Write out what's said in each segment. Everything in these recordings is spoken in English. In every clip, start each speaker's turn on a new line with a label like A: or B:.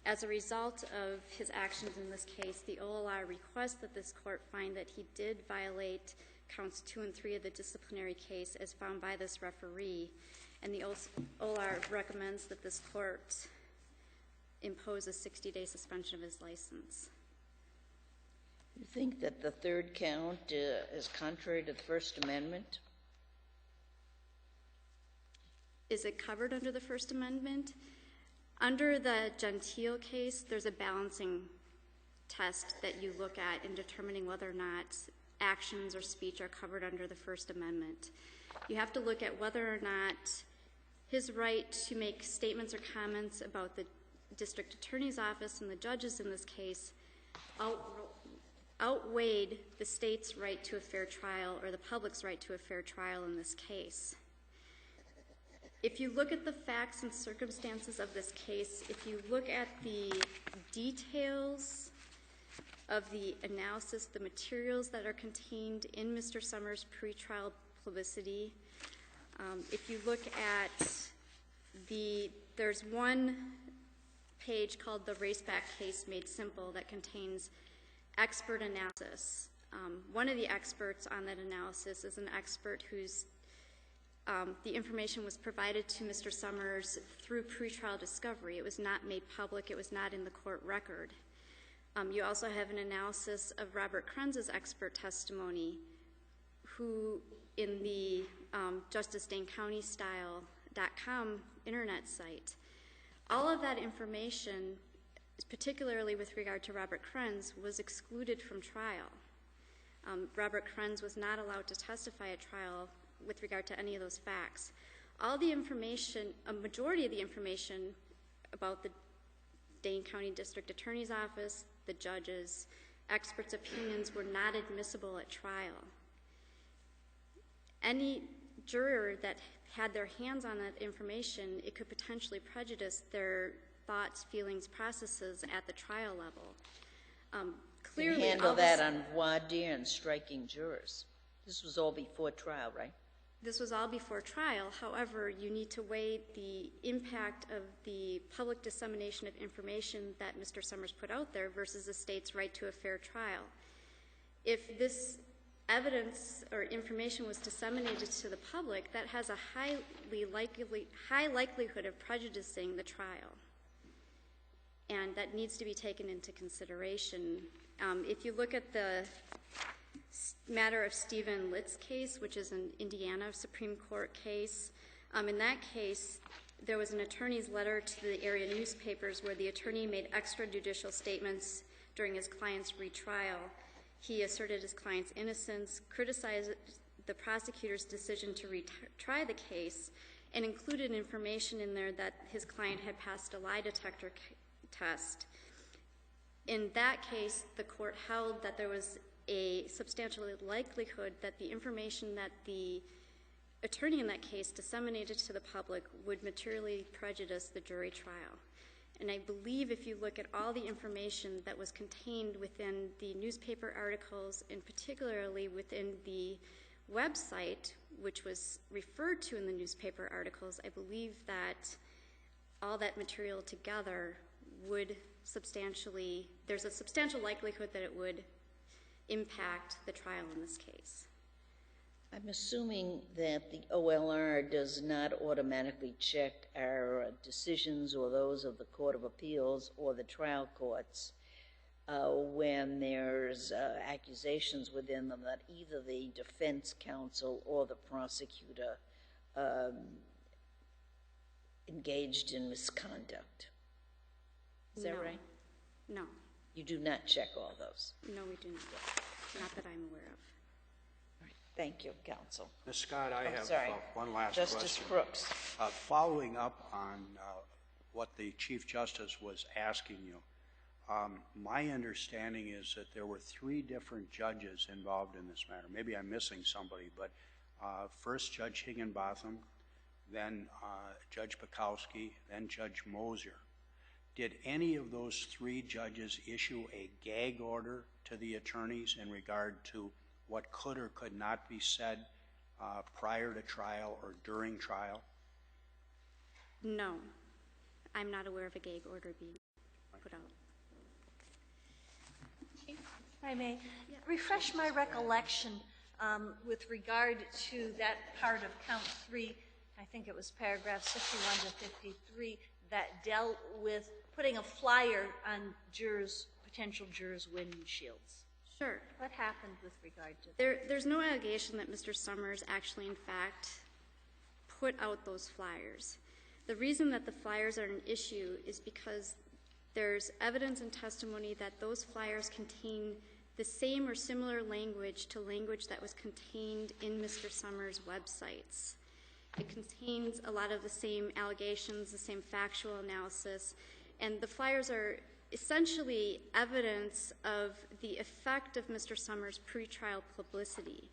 A: As a result of his actions in this case, the OLR requests that this court find that he did violate counts 2 and 3 of the disciplinary case as found by this referee, and the OLR recommends that this court impose a 60-day suspension of his license.
B: You think that the third count is contrary to the First Amendment?
A: Is it covered under the First Amendment? Under the Gentile case, there's a balancing test that you look at in determining whether or not actions or speech are covered under the First Amendment. You have to look at whether or not his right to make statements or comments about the district attorney's office and the judges in this case outweighed the state's right to a fair trial or the public's right to a fair trial in this case. If you look at the facts and circumstances of this case, if you look at the details of the analysis, the materials that are contained in Mr. Sommers' pretrial publicity, if you look at there's one page called the Raceback Case Made Simple that contains expert analysis. One of the experts on that analysis is an expert whose the information was provided to Mr. Sommers through pretrial discovery. It was not made public. It was not in the court record. You also have an analysis of Robert Krenz's expert testimony, who in the JusticeDaneCountyStyle.com internet site. All of that information, particularly with regard to Robert Krenz, was excluded from trial. Robert Krenz was not allowed to testify at trial with regard to any of those facts. All the information, a majority of the information about the Dane County District Attorney's Office, the judges, experts' opinions were not admissible at trial. Any juror that had their hands on that information, it could potentially prejudice their thoughts, feelings, processes at the trial level. Clearly,
B: you handle that on voir dire and striking jurors. This was all before trial, right?
A: This was all before trial. However, you need to weigh the impact of the public dissemination of information that Mr. Sommers put out there versus the state's right to a fair trial. If this evidence or information was disseminated to the public, that has a high likelihood of prejudicing the trial. And that needs to be taken into consideration. If you look at the matter of Stephen Litt's case, which is an Indiana Supreme Court case, in that case, there was an attorney's letter to the area newspapers where the attorney made extrajudicial statements during his client's retrial. He asserted his client's innocence, criticized the prosecutor's decision to retry the case, and included information in there that his client had passed a lie detector test. In that case, the court held that there was a substantial likelihood that the information that the attorney in that case disseminated to the public would materially prejudice the jury trial. And I believe if you look at all the information that was contained within the newspaper articles, and particularly within the website, which was referred to in the newspaper articles, I believe that all that material together would there's a substantial likelihood that it would impact the trial in this case.
B: I'm assuming that the OLR does not automatically check our decisions or those of the Court of Appeals or the trial courts when there's accusations within them that either the defense counsel or the prosecutor engaged in misconduct. Is that right?
A: No.
B: You do not check all those?
A: No, we do not. Not that I'm aware of.
B: All right. Thank you, counsel.
C: Ms. Scott, I have one last
B: Justice
C: question.
B: Brooks.
C: Following up on what the Chief Justice was asking you, my understanding is that there were 3 different judges involved in this matter. Maybe I'm missing somebody, but first Judge Higginbotham, then Judge Bukowski, then Judge Moser. Did any of those 3 judges issue a gag order to the attorneys in regard to what could or could not be said prior to trial or during trial?
A: No. I'm not aware of a gag order being.
C: Right.
A: put out.
D: If I may, refresh my recollection with regard to that part of count 3, I think it was paragraphs 51 to 53, that dealt with putting a flyer on potential jurors' windshields.
A: Sure.
D: What happened with regard to that?
A: There's no allegation that Mr. Sommers actually, in fact, put out those flyers. The reason that the flyers are an issue is because there's evidence and testimony that those flyers contain the same or similar language to language that was contained in Mr. Sommers' websites. It contains a lot of the same allegations, the same factual analysis, and the flyers are essentially evidence of the effect of Mr. Sommers' pretrial publicity.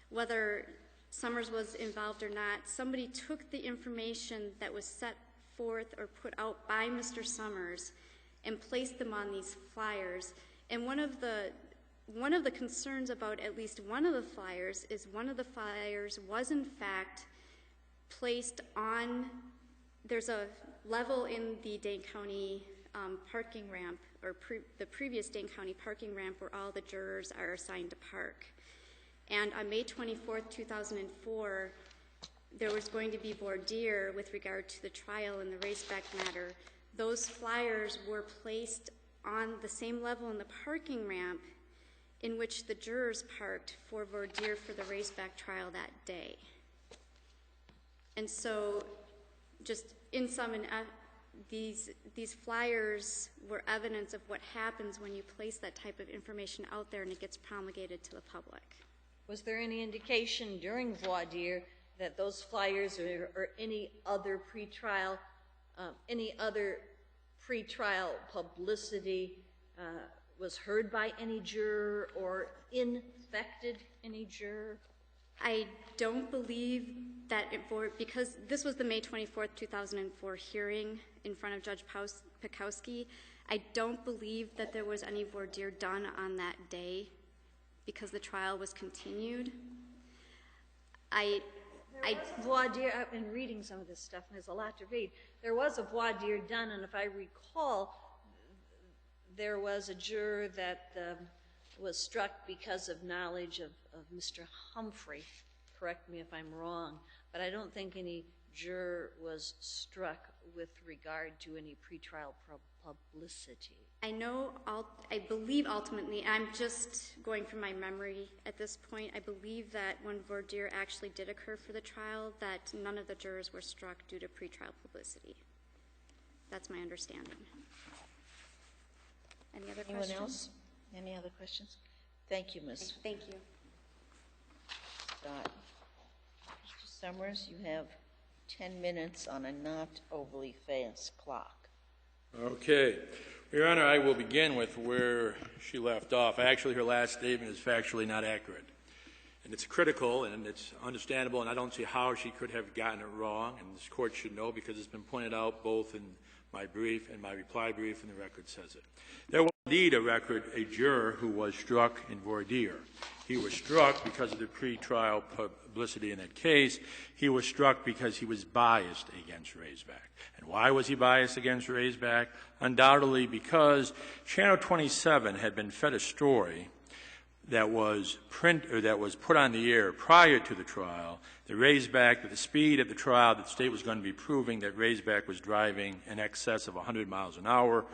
A: Whether Sommers was involved or not, somebody took the information that was set forth or put out by Mr. Sommers and placed them on these flyers. And one of the concerns about at least one of the flyers is one of the flyers was in fact placed on, there's a level in the Dane County parking ramp, or the previous Dane County parking ramp where all the jurors are assigned to park. And on May 24th, 2004, there was going to be voir dire with regard to the trial in the raceback matter. Those flyers were placed on the same level in the parking ramp in which the jurors parked for voir dire for the raceback trial that day. And so, just in sum, these flyers were evidence of what happens when you place that type of information out there and it gets promulgated to the public.
D: Was there any indication during voir dire that those flyers or any other pretrial publicity was heard by any juror or infected any juror?
A: I don't believe that because this was the May 24th, 2004 hearing in front of Judge Pikowski, I don't believe that there was any voir dire done on that day because the trial was continued.
D: Voir dire, I've been reading some of this stuff and there's a lot to read. There was a voir dire done, and if I recall, there was a juror that was struck because of knowledge of Mr. Humphrey. Correct me if I'm wrong, but I don't think any juror was struck with regard to any pretrial publicity.
A: I believe ultimately, I'm just going from my memory at this point, I believe that when voir dire actually did occur for the trial, that none of the jurors were struck due to pretrial publicity. That's my understanding. Any other questions?
B: Anyone else? Any other questions? Thank you, Ms.
A: Thank you.
B: Scott. Mr. Sommers, you have 10 minutes on a not overly fast clock.
E: Okay. Your Honor, I will begin with where she left off. Actually, her last statement is factually not accurate. And it's critical and it's understandable, and I don't see how she could have gotten it wrong, and this Court should know because it's been pointed out both in my brief and my reply brief, and the record says it. There was indeed a juror who was struck in voir dire. He was struck because of the pretrial publicity in that case. He was struck because he was biased against Raisback. And why was he biased against Raisback? Undoubtedly because Channel 27 had been fed a story that was put on the air prior to the trial, that Raisback, at the speed of the trial, that the state was going to be proving that Raisback was driving in excess of 100 miles an hour,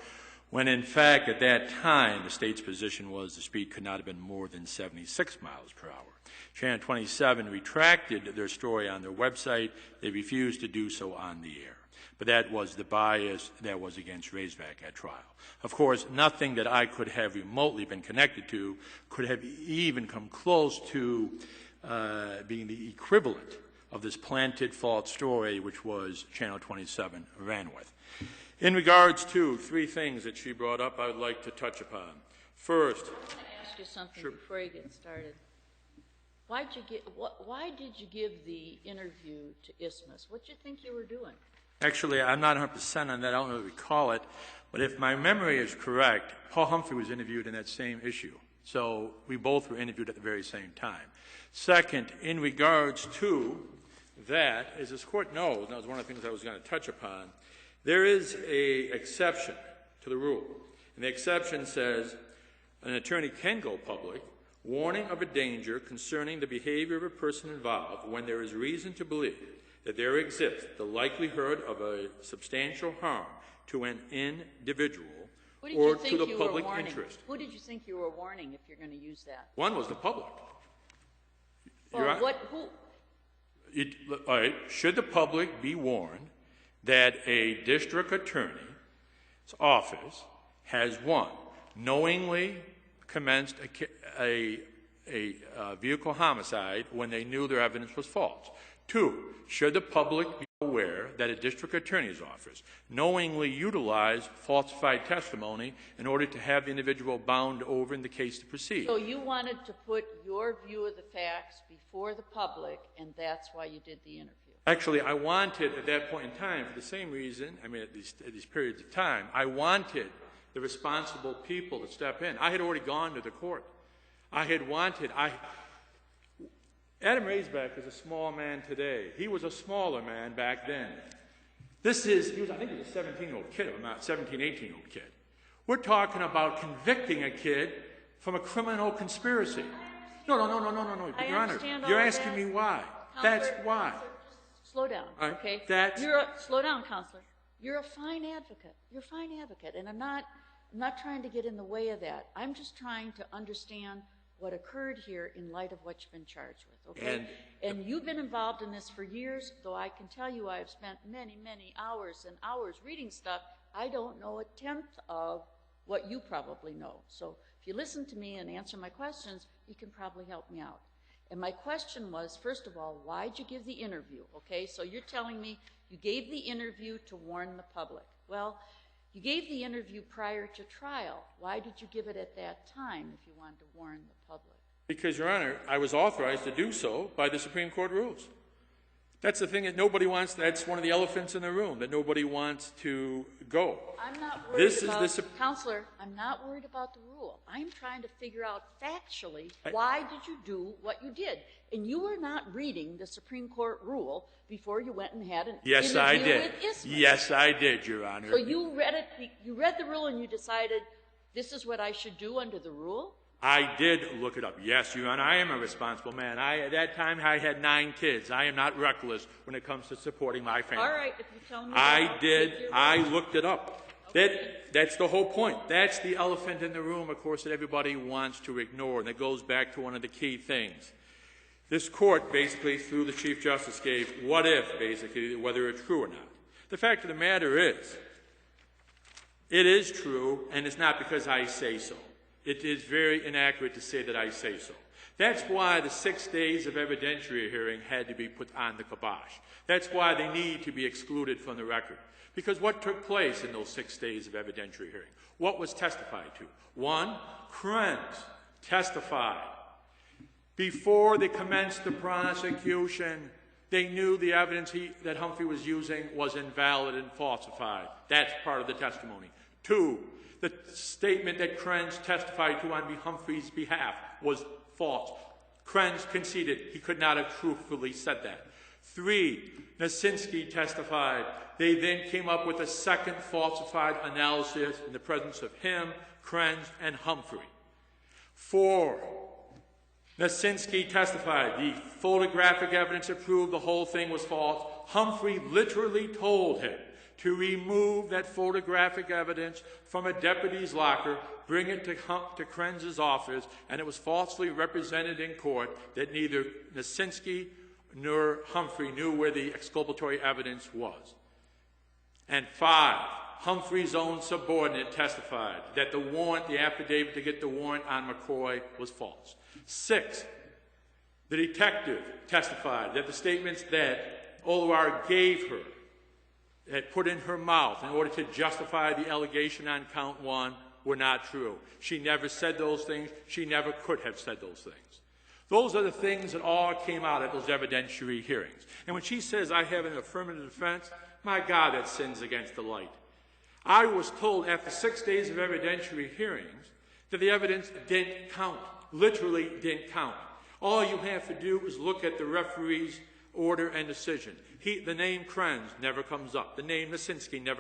E: when in fact at that time the state's position was the speed could not have been more than 76 miles per hour. Channel 27 retracted their story on their website. They refused to do so on the air. But that was the bias that was against Raisback at trial. Of course, nothing that I could have remotely been connected to could have even come close to being the equivalent of this planted false story which was Channel 27 ran with. In regards to three things that she brought up, I would like to touch upon. First,
F: I want to ask you something
E: Sure.
F: before you get started. Why did you give the interview to Isthmus? What did you think you were doing?
E: actually, I'm not 100% on that. I don't really recall it. But if my memory is correct, Paul Humphrey was interviewed in that same issue. So we both were interviewed at the very same time. Second, in regards to that, as this Court knows, and that was one of the things I was going to touch upon, there is an exception to to the rule. And the exception says an attorney can go public, warning of a danger concerning the behavior of a person involved when there is reason to believe that there exists the likelihood of a substantial harm to an individual or to the public interest.
F: Who did you think you were warning, if you're going to use that?
E: One was the public.
F: Well,
E: All right, should the public be warned that a district attorney's office has, one, knowingly commenced a vehicle homicide when they knew their evidence was false? Two, should the public be aware that a district attorney's office knowingly utilized falsified testimony in order to have the individual bound over in the case to proceed?
F: So you wanted to put your view of the facts before the public, and that's why you did the interview.
E: Actually, I wanted, at that point in time, for the same reason, I mean, at these periods of time, I wanted the responsible people to step in. I had already gone to the court. Adam Raisback is a small man today. He was a smaller man back then. I think he was a 17-year-old kid, or not 17, 18-year-old kid. We're talking about convicting a kid from a criminal conspiracy. No. Your Honor, you're asking me why. That's why.
F: Slow down, okay? Slow down, Counselor. You're a fine advocate. You're a fine advocate, and I'm not trying to get in the way of that. I'm just trying to understand what occurred here in light of what you've been charged with, okay? And you've been involved in this for years, though I can tell you I have spent many, many hours and hours reading stuff. I don't know a tenth of what you probably know. So if you listen to me and answer my questions, you can probably help me out. And my question was, first of all, why'd you give the interview, okay? So you're telling me you gave the interview to warn the public. Well, you gave the interview prior to trial. Why did you give it at that time if you wanted to warn the public?
E: Because, Your Honor, I was authorized to do so by the Supreme Court rules. That's the thing that nobody wants. That's one of the elephants in the room that nobody wants to go.
F: I'm not worried Counselor, I'm not worried about the rule. I'm trying to figure out factually why did you do what you did. And you were not reading the Supreme Court rule before you went and had an interview with Isthmus.
E: Yes, I did, Your Honor.
F: So you read the rule and you decided this is what I should do under the rule?
E: I did look it up. Yes, Your Honor, I am a responsible man. At that time, I had 9 kids. I am not reckless when it comes to supporting my family.
F: All right, if you tell me
E: I looked it up. Okay. That's the whole point. That's the elephant in the room, of course, that everybody wants to ignore, and that goes back to one of the key things. This court, basically, through the Chief Justice, gave what if, basically, whether it's true or not. The fact of the matter is, it is true, and it's not because I say so. It is very inaccurate to say that I say so. That's why the 6 days of evidentiary hearing had to be put on the kibosh. That's why they need to be excluded from the record. Because what took place in those 6 days of evidentiary hearing? What was testified to? 1, Krenz testified. Before they commenced the prosecution, they knew the evidence that Humphrey was using was invalid and falsified. That's part of the testimony. 2, the statement that Krenz testified to on Humphrey's behalf was false. Krenz conceded he could not have truthfully said that. 3, Nasinski testified. They then came up with a second falsified analysis in the presence of him, Krenz, and Humphrey. 4, Nasinski testified. The photographic evidence that proved the whole thing was false. Humphrey literally told him to remove that photographic evidence from a deputy's locker, bring it to Krenz's office, and it was falsely represented in court that neither Nasinski nor Humphrey knew where the exculpatory evidence was. And 5, Humphrey's own subordinate testified that the warrant, the affidavit to get the warrant on McCoy was false. 6, the detective testified that the statements that Oluwar gave her, had put in her mouth in order to justify the allegation on count 1 were not true. She never said those things. She never could have said those things. Those are the things that all came out at those evidentiary hearings. And when she says, I have an affirmative defense, my God, that sins against the light. I was told after 6 days of evidentiary hearings that the evidence didn't count, literally didn't count. All you have to do is look at the referee's order and decision. The name Krenz never comes up. The name Nasinski never